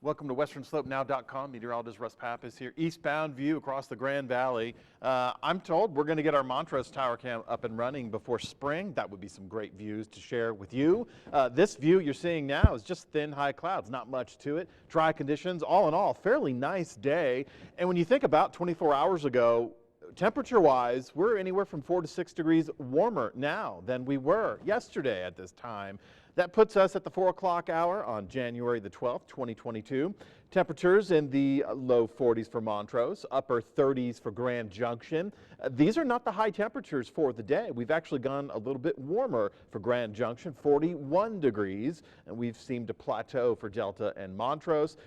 Welcome to WesternSlopeNow.com. Meteorologist Russ Pappas here. Eastbound view across the Grand Valley. I'm told we're going to get our Montrose Tower Cam up and running before spring. That would be some great views to share with you. This view you're seeing now is just thin, high clouds. Not much to it. Dry conditions. All in all, fairly nice day. And when you think about 24 hours ago, temperature-wise, we're anywhere from 4 to 6 degrees warmer now than we were yesterday at this time. That puts us at the 4 o'clock hour on January the 12th, 2022. Temperatures in the low 40s for Montrose, upper 30s for Grand Junction. These are not the high temperatures for the day. We've actually gone a little bit warmer for Grand Junction, 41 degrees, and we've seemed to plateau for Delta and Montrose.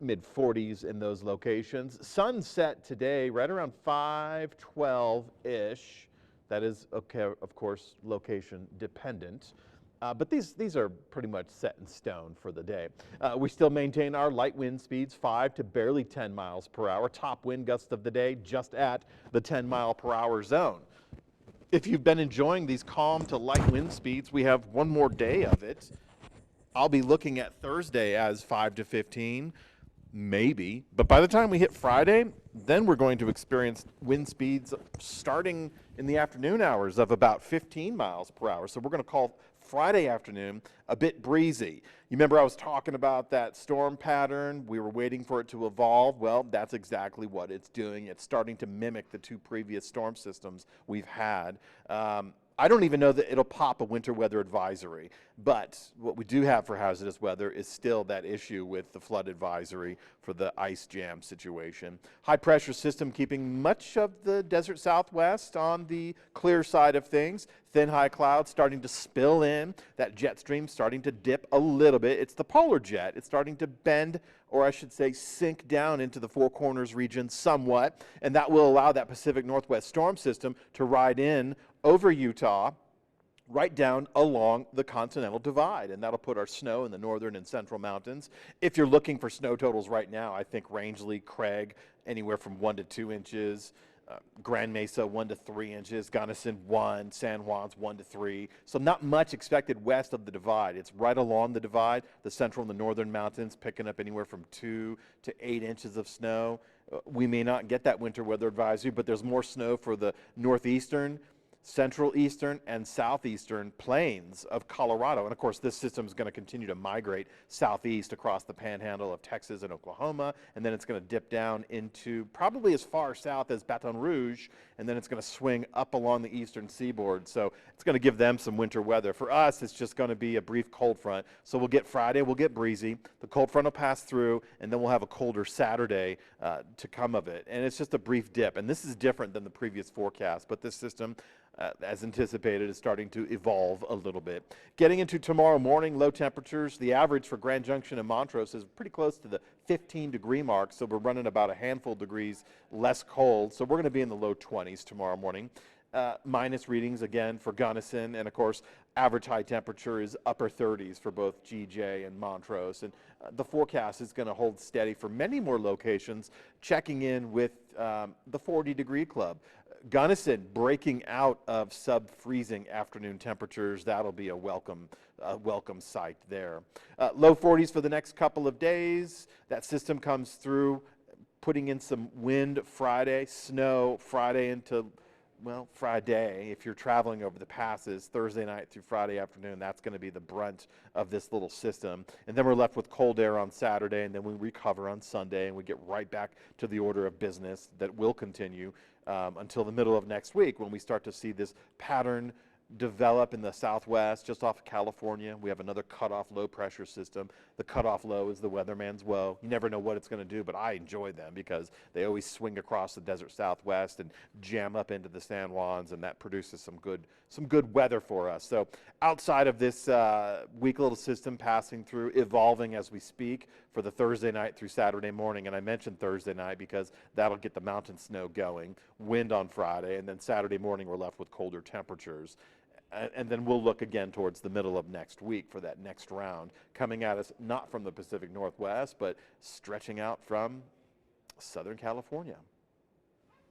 Mid-40s in those locations. Sunset today right around 5:12-ish. That is, okay, of course, location dependent. But these are pretty much set in stone for the day. We still maintain our light wind speeds, 5 to barely 10 miles per hour. Top wind gusts of the day just at the 10-mile-per-hour zone. If you've been enjoying these calm to light wind speeds, we have one more day of it. I'll be looking at Thursday as 5 to 15. Maybe, but by the time we hit Friday, then we're going to experience wind speeds starting in the afternoon hours of about 15 miles per hour. So we're going to call Friday afternoon a bit breezy. You remember I was talking about that storm pattern? We were waiting for it to evolve. Well, that's exactly what it's doing. It's starting to mimic the two previous storm systems we've had. I don't even know that it'll pop a winter weather advisory, but what we do have for hazardous weather is still that issue with the flood advisory for the ice jam situation. High pressure system keeping much of the desert southwest on the clear side of things. Thin high clouds starting to spill in. That jet stream starting to dip a little bit. It's the polar jet. It's starting to bend, or I should say sink down into the Four Corners region somewhat, and that will allow that Pacific Northwest storm system to ride in over Utah, right down along the Continental Divide, and that'll put our snow in the northern and central mountains. If you're looking for snow totals right now, I think Rangeley, Craig, anywhere from 1 to 2 inches. Grand Mesa 1 to 3 inches, Gunnison 1, San Juan's 1 to 3. So not much expected west of the divide. It's right along the divide. The central and the northern mountains picking up anywhere from 2 to 8 inches of snow. We may not get that winter weather advisory, but there's more snow for the northeastern, central eastern, and southeastern plains of Colorado. And of course, this system is going to continue to migrate southeast across the panhandle of Texas and Oklahoma, and then it's going to dip down into probably as far south as Baton Rouge, and then it's going to swing up along the eastern seaboard. So it's going to give them some winter weather. For us, it's just going to be a brief cold front. So we'll get Friday, we'll get breezy, the cold front will pass through, and then we'll have a colder Saturday to come of it. And it's just a brief dip, and this is different than the previous forecast, but this system, as anticipated, is starting to evolve a little bit. Getting into tomorrow morning, low temperatures. The average for Grand Junction and Montrose is pretty close to the 15-degree mark, so we're running about a handful of degrees less cold. So we're going to be in the low 20s tomorrow morning. Minus readings again for Gunnison, and of course average high temperature is upper 30s for both GJ and Montrose, and the forecast is going to hold steady for many more locations, checking in with the 40-degree club. Gunnison breaking out of sub-freezing afternoon temperatures. That'll be a welcome sight there. Low 40s for the next couple of days. That system comes through, putting in some wind Friday, snow Friday into, well, Friday. If you're traveling over the passes, Thursday night through Friday afternoon, that's going to be the brunt of this little system. And then we're left with cold air on Saturday, and then we recover on Sunday, and we get right back to the order of business that will continue until the middle of next week, when we start to see this pattern develop in the southwest, just off of California. We have another cutoff low pressure system. The cutoff low is the weatherman's woe. You never know what it's going to do, but I enjoy them because they always swing across the desert southwest and jam up into the San Juans, and that produces some good weather for us. So outside of this weak little system passing through, evolving as we speak for the Thursday night through Saturday morning, and I mentioned Thursday night because that'll get the mountain snow going, wind on Friday, and then Saturday morning we're left with colder temperatures. And then we'll look again towards the middle of next week for that next round, coming at us not from the Pacific Northwest, but stretching out from Southern California.